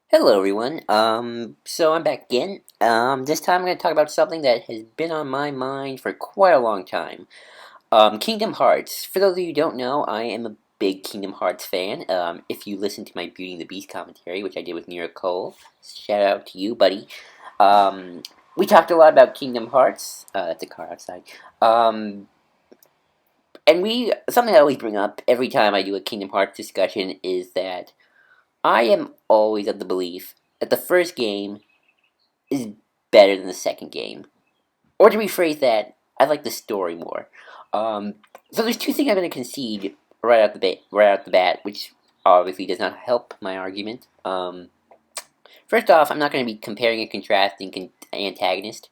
Hello everyone. So I'm back again. This time I'm going to talk about something that has been on my mind for quite a long time. Kingdom Hearts. For those of you who don't know, I am a big Kingdom Hearts fan. If you listen to my Beauty and the Beast commentary, which I did with Nira Cole, shout out to you, buddy. Um, we talked a lot about Kingdom Hearts. That's a car outside. Um, and something I always bring up every time I do a Kingdom Hearts discussion is that I am always of the belief that the first game is better than the second game. Or to rephrase that, I like the story more. So there's two things I'm going to concede right out the bat, which obviously does not help my argument. First off, I'm not going to be comparing and contrasting antagonist.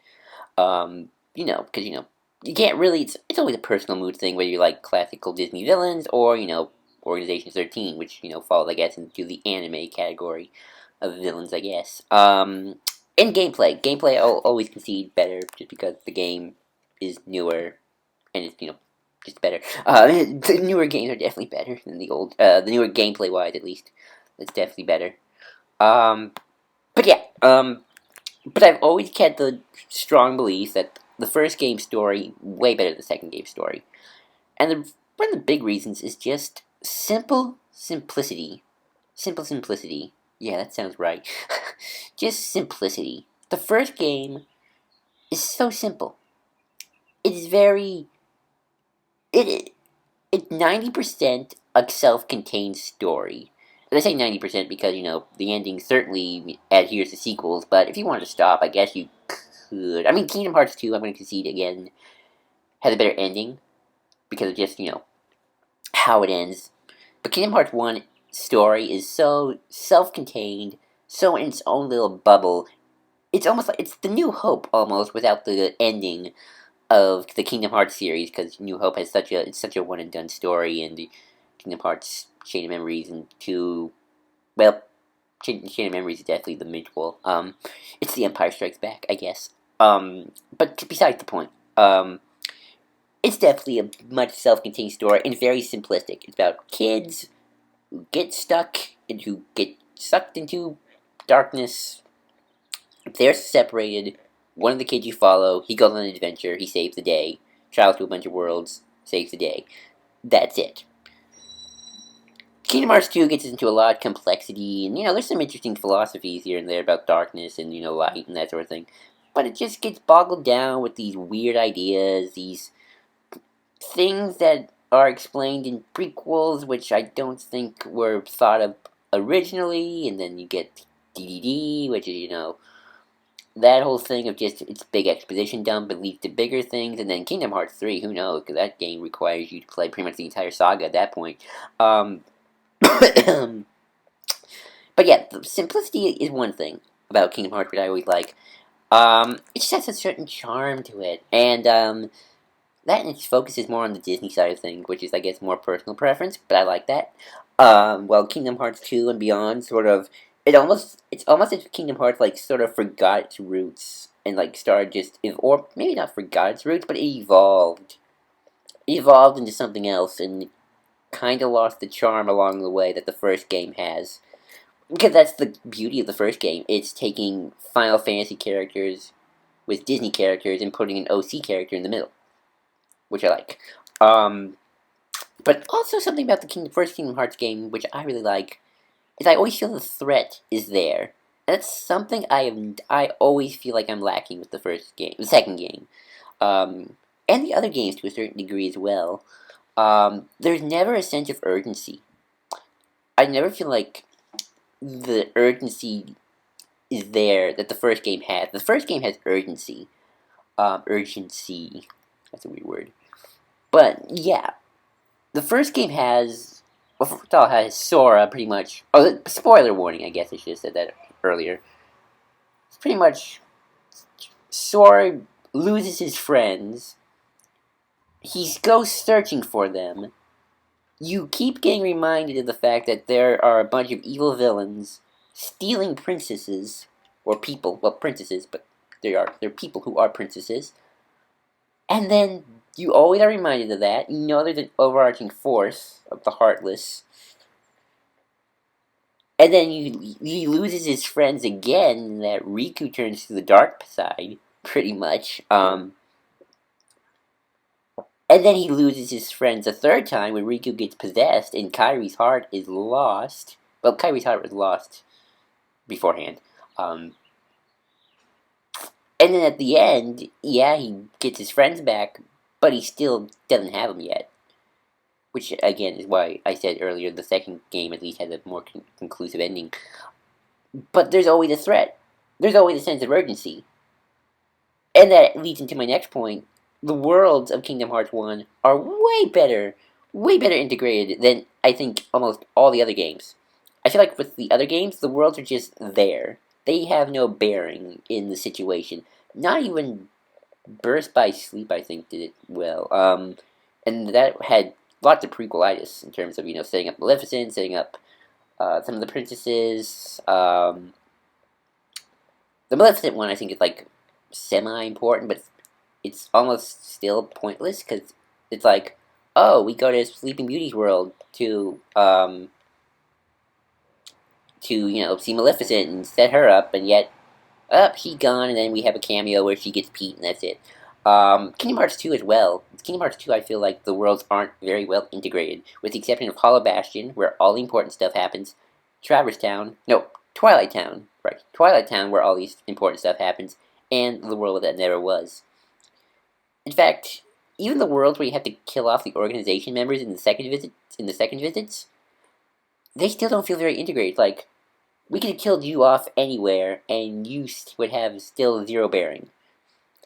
Because you can't really. It's always a personal mood thing whether you like classical Disney villains or Organization 13, which falls I guess into the anime category of villains, I guess. In gameplay, I'll always concede better just because the game is newer and it's just better. The newer games are definitely better than the old. The newer gameplay wise, at least, it's definitely better. Um, but yeah, but I've always had the strong belief that the first game story way better than the second game story, and one of the big reasons is just simple simplicity. Simple simplicity. Yeah, that sounds right. Just simplicity. The first game is so simple. It's very it it's 90% a self-contained story. And I say 90% because the ending certainly adheres to sequels. But if you wanted to stop, I guess you could. I mean, Kingdom Hearts 2, I'm going to concede again, has a better ending because of just how it ends. But Kingdom Hearts 1 story is so self-contained, so in its own little bubble. It's almost like it's the New Hope almost without the ending of the Kingdom Hearts series because New Hope has such a one and done story, and the Kingdom Hearts Chain of Memories and two, well, Chain of Memories is definitely the midwell. It's the Empire Strikes Back, I guess. But besides the point. It's definitely a much self-contained story and very simplistic. It's about kids who get sucked into darkness. They're separated. One of the kids you follow, he goes on an adventure. He saves the day. Travels to a bunch of worlds. Saves the day. That's it. Kingdom Hearts 2 gets into a lot of complexity, and there's some interesting philosophies here and there about darkness and light and that sort of thing. But it just gets boggled down with these weird ideas, these things that are explained in prequels, which I don't think were thought of originally, and then you get DDD, which is that whole thing of just it's big exposition dump and leads to bigger things, and then Kingdom Hearts 3, who knows, because that game requires you to play pretty much the entire saga at that point. But yeah, the simplicity is one thing about Kingdom Hearts that I always like. It just has a certain charm to it, and that and its focus is more on the Disney side of things, which is, I guess, more personal preference, but I like that. Well, Kingdom Hearts 2 and beyond sort of, it's almost as if Kingdom Hearts, like, sort of forgot its roots, and, like, started just, or maybe not forgot its roots, but it evolved. It evolved into something else, and kind of lost the charm along the way that the first game has. Because that's the beauty of the first game. It's taking Final Fantasy characters with Disney characters and putting an OC character in the middle, which I like. Um, but also something about the first Kingdom Hearts game, which I really like, is I always feel the threat is there. And that's something I always feel like I'm lacking with the second game, and the other games to a certain degree as well. There's never a sense of urgency. I never feel like the urgency is there that the first game had. The first game has urgency. Urgency. That's a weird word. But yeah, the first game has. Well, first of all, has Sora pretty much. Oh, spoiler warning, I guess I should have said that earlier. It's pretty much. Sora loses his friends. He goes searching for them. You keep getting reminded of the fact that there are a bunch of evil villains stealing princesses. Or people. Well, princesses, but they're people who are princesses. And then you always are reminded of that. You know there's an overarching force of the Heartless And then he loses his friends again, and that Riku turns to the dark side, pretty much. And then he loses his friends a third time when Riku gets possessed and Kairi's heart is lost. Well, Kairi's heart was lost beforehand. Um, and then at the end, yeah, he gets his friends back, but he still doesn't have them yet. Which, again, is why I said earlier the second game at least has a more conclusive ending. But there's always a threat. There's always a sense of urgency. And that leads into my next point. The worlds of Kingdom Hearts 1 are way better integrated than I think almost all the other games. I feel like with the other games, the worlds are just there. They have no bearing in the situation. Not even Burst by Sleep, I think, did it well. And that had lots of prequelitis in terms of, setting up Maleficent, setting up some of the princesses. The Maleficent one, I think, is like semi-important, but it's almost still pointless because it's like, oh, we go to Sleeping Beauty's world to see Maleficent and set her up, and yet she's gone, and then we have a cameo where she gets Pete, and that's it. Kingdom Hearts 2 as well. Kingdom Hearts 2, I feel like the worlds aren't very well integrated, with the exception of Hollow Bastion, where all the important stuff happens. Traverse Town, no, Twilight Town, right? Twilight Town, where all these important stuff happens, and the world that never was. In fact, even the worlds where you have to kill off the organization members in the second visits, they still don't feel very integrated. Like, we could have killed you off anywhere, and you would have still zero bearing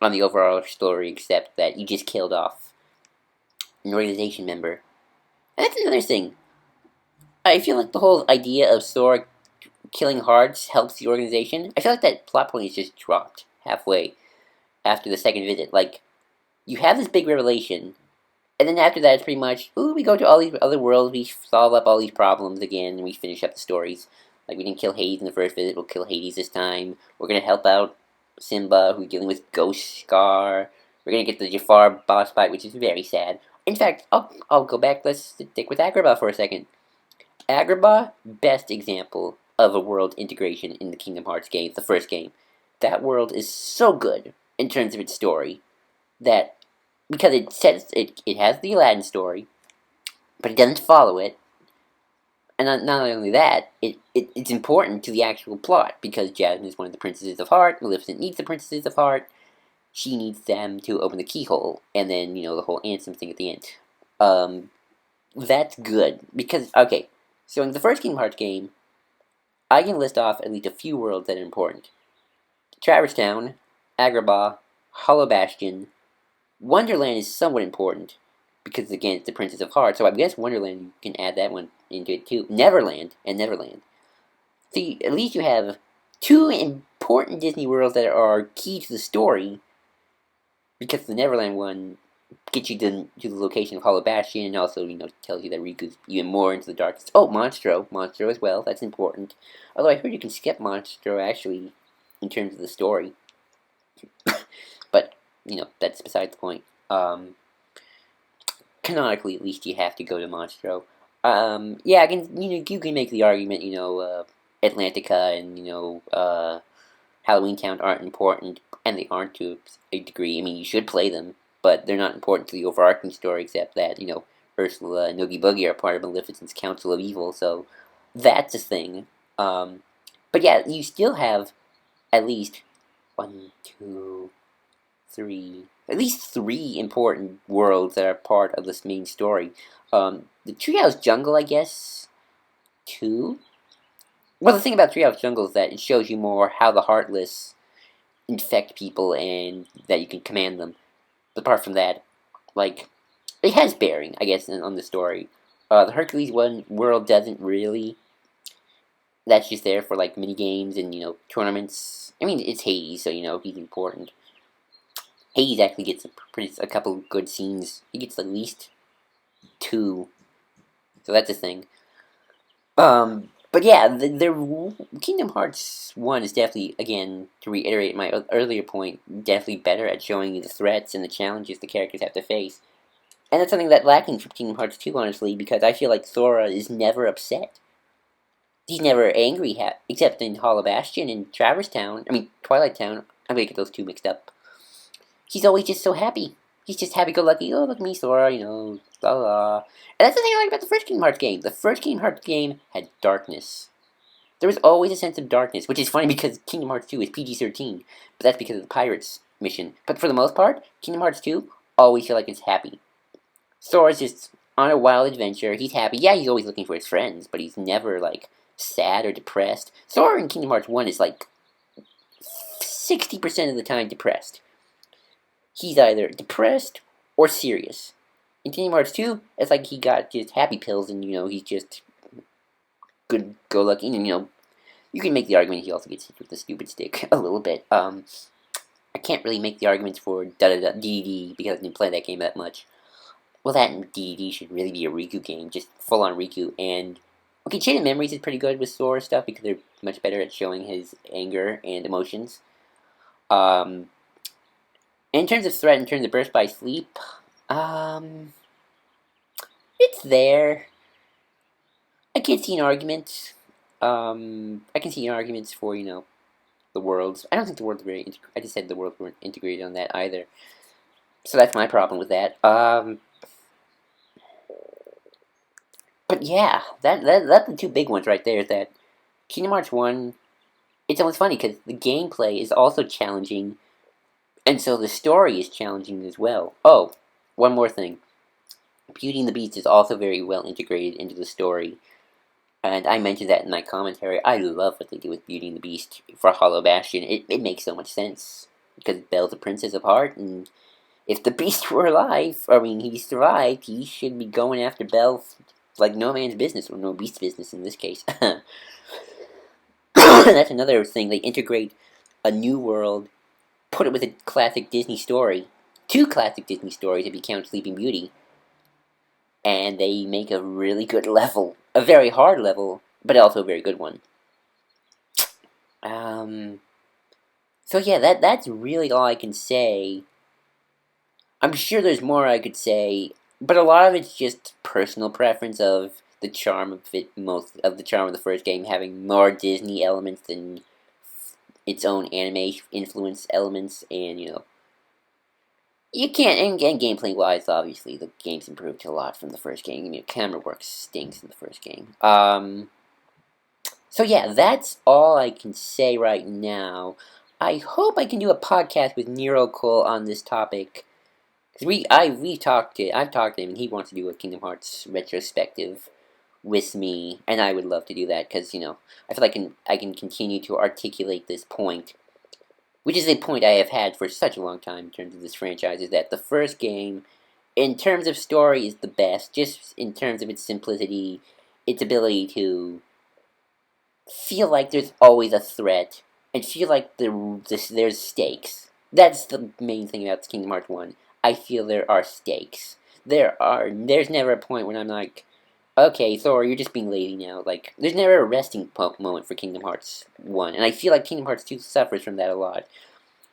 on the overall story, except that you just killed off an organization member. And that's another thing. I feel like the whole idea of Sora killing Hearts helps the organization. I feel like that plot point is just dropped halfway after the second visit. Like, you have this big revelation, and then after that, it's pretty much, ooh, we go to all these other worlds, we solve up all these problems again, and we finish up the stories. Like, we didn't kill Hades in the first visit, we'll kill Hades this time. We're gonna help out Simba, who's dealing with Ghost Scar. We're gonna get the Jafar boss fight, which is very sad. In fact, I'll go back, let's stick with Agrabah for a second. Agrabah, best example of a world integration in the Kingdom Hearts game, the first game. That world is so good in terms of its story that because it has the Aladdin story, but it doesn't follow it. And not only that, it's important to the actual plot because Jasmine is one of the princesses of Heart. Maleficent needs the princesses of Heart. She needs them to open the keyhole, and then the whole Ansem thing at the end. That's good because okay, so in the first Kingdom Hearts game, I can list off at least a few worlds that are important: Traverse Town, Agrabah, Hollow Bastion. Wonderland is somewhat important because again it's the Princess of Hearts, so I guess Wonderland you can add that one into it too. Neverland and Neverland. See, at least you have two important Disney worlds that are key to the story because the Neverland one gets you to the location of Hollow Bastion and also, tells you that Riku's even more into the darkness. Oh, Monstro as well, that's important. Although I heard you can skip Monstro actually in terms of the story. But, that's beside the point. Canonically, at least, you have to go to Monstro. Yeah, you can make the argument, Atlantica and, Halloween Town aren't important, and they aren't to a degree. I mean, you should play them, but they're not important to the overarching story, except that, Ursula and Noogie Boogie are part of Maleficent's Council of Evil, so that's a thing. But yeah, you still have at least one, two, three, at least three important worlds that are part of this main story. The Treehouse Jungle, I guess, two? Well, the thing about Treehouse Jungle is that it shows you more how the Heartless infect people and that you can command them. But apart from that, like, it has bearing, I guess, on the story. The Hercules one world doesn't really. That's just there for, like, mini games and, tournaments. I mean, it's Hades, so, he's important. Hades actually gets a couple good scenes. He gets at least two. So that's a thing. But yeah, the Kingdom Hearts 1 is definitely, again, to reiterate my earlier point, definitely better at showing you the threats and the challenges the characters have to face. And that's something that's lacking from Kingdom Hearts 2, honestly, because I feel like Sora is never upset. He's never angry, except in Hollow Bastion and Traverse Town. I mean, Twilight Town. I'm gonna get those two mixed up. He's always just so happy. He's just happy-go-lucky. Oh, look at me, Sora, blah, blah. And that's the thing I like about the first Kingdom Hearts game. The first Kingdom Hearts game had darkness. There was always a sense of darkness, which is funny because Kingdom Hearts 2 is PG-13, but that's because of the Pirates mission. But for the most part, Kingdom Hearts 2 always feel like it's happy. Sora's just on a wild adventure. He's happy. Yeah, he's always looking for his friends, but he's never, sad or depressed. Sora in Kingdom Hearts 1 is, 60% of the time depressed. He's either depressed or serious. In Kingdom Hearts 2, it's like he got just happy pills and, he's just good-go-lucky. And, you can make the argument he also gets hit with the stupid stick a little bit. I can't really make the arguments for DDD because I didn't play that game that much. Well, that and DDD should really be a Riku game, just full-on Riku. And, okay, Chain of Memories is pretty good with Sora stuff because they're much better at showing his anger and emotions. In terms of threat, in terms of Burst by Sleep, it's there. I can see an argument. I can see arguments for, the worlds. I don't think the worlds are very I just said the worlds weren't integrated on that either. So that's my problem with that. But yeah, that's the two big ones right there. Is that Kingdom Hearts 1, it's almost funny because the gameplay is also challenging, and so the story is challenging as well. Oh, one more thing. Beauty and the Beast is also very well integrated into the story. And I mentioned that in my commentary. I love what they do with Beauty and the Beast for Hollow Bastion. It makes so much sense. Because Belle's a princess of heart, and if the Beast were alive, he survived, he should be going after Belle like no man's business, or no beast's business in this case. That's another thing. They integrate a new world, put it with a classic Disney story. Two classic Disney stories if you count Sleeping Beauty. And they make a really good level. A very hard level, but also a very good one. So yeah, that's really all I can say. I'm sure there's more I could say, but a lot of it's just personal preference of the charm of it, most of the charm of the first game having more Disney elements than its own anime influence elements, and you can't, and gameplay wise, obviously the game's improved a lot from the first game. Camera work stinks in the first game. So yeah, that's all I can say right now. I hope I can do a podcast with Nero Cole on this topic. Because I've talked to him, and he wants to do a Kingdom Hearts retrospective with me, and I would love to do that, because, I feel like I can continue to articulate this point, which is a point I have had for such a long time in terms of this franchise, is that the first game, in terms of story, is the best, just in terms of its simplicity, its ability to feel like there's always a threat, and feel like there's stakes. That's the main thing about Kingdom Hearts 1. I feel there are stakes. There's never a point when I'm like, okay, Thor, you're just being lazy now. There's never a resting moment for Kingdom Hearts 1. And I feel like Kingdom Hearts 2 suffers from that a lot.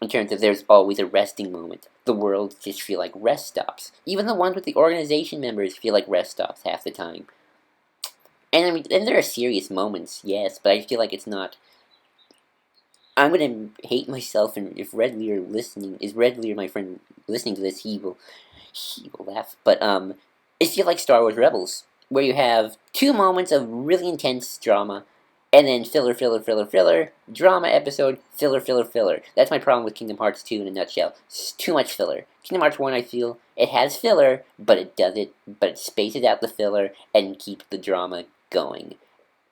In terms of there's always a resting moment. The worlds just feel like rest stops. Even the ones with the organization members feel like rest stops half the time. And and there are serious moments, yes, but I feel like it's not. I'm gonna hate myself, and if Red Lear my friend, listening to this, he will laugh. But it feels like Star Wars Rebels, where you have 2 moments of really intense drama, and then filler, drama episode, filler. That's my problem with Kingdom Hearts 2 in a nutshell. It's too much filler. Kingdom Hearts 1, I feel, it has filler, but it spaces out the filler and keeps the drama going.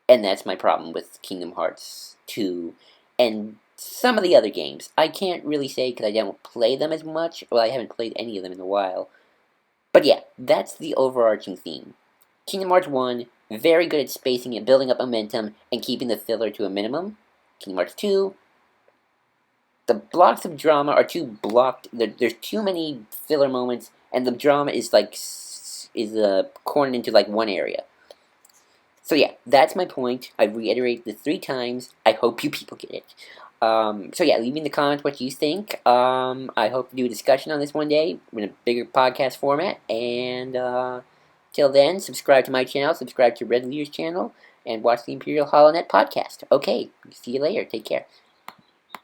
And that's my problem with Kingdom Hearts 2 and some of the other games. I can't really say because I don't play them as much. Well, I haven't played any of them in a while. But yeah, that's the overarching theme. Kingdom Hearts 1, very good at spacing it, building up momentum, and keeping the filler to a minimum. Kingdom Hearts 2, the blocks of drama are too blocked. There's too many filler moments, and the drama is cornered into one area. So yeah, that's my point. I reiterate this 3 times. I hope you people get it. So yeah, leave me in the comments what you think. I hope to do a discussion on this one day in a bigger podcast format. And till then, subscribe to my channel, subscribe to Red Lear's channel, and watch the Imperial HoloNet podcast. Okay, see you later. Take care.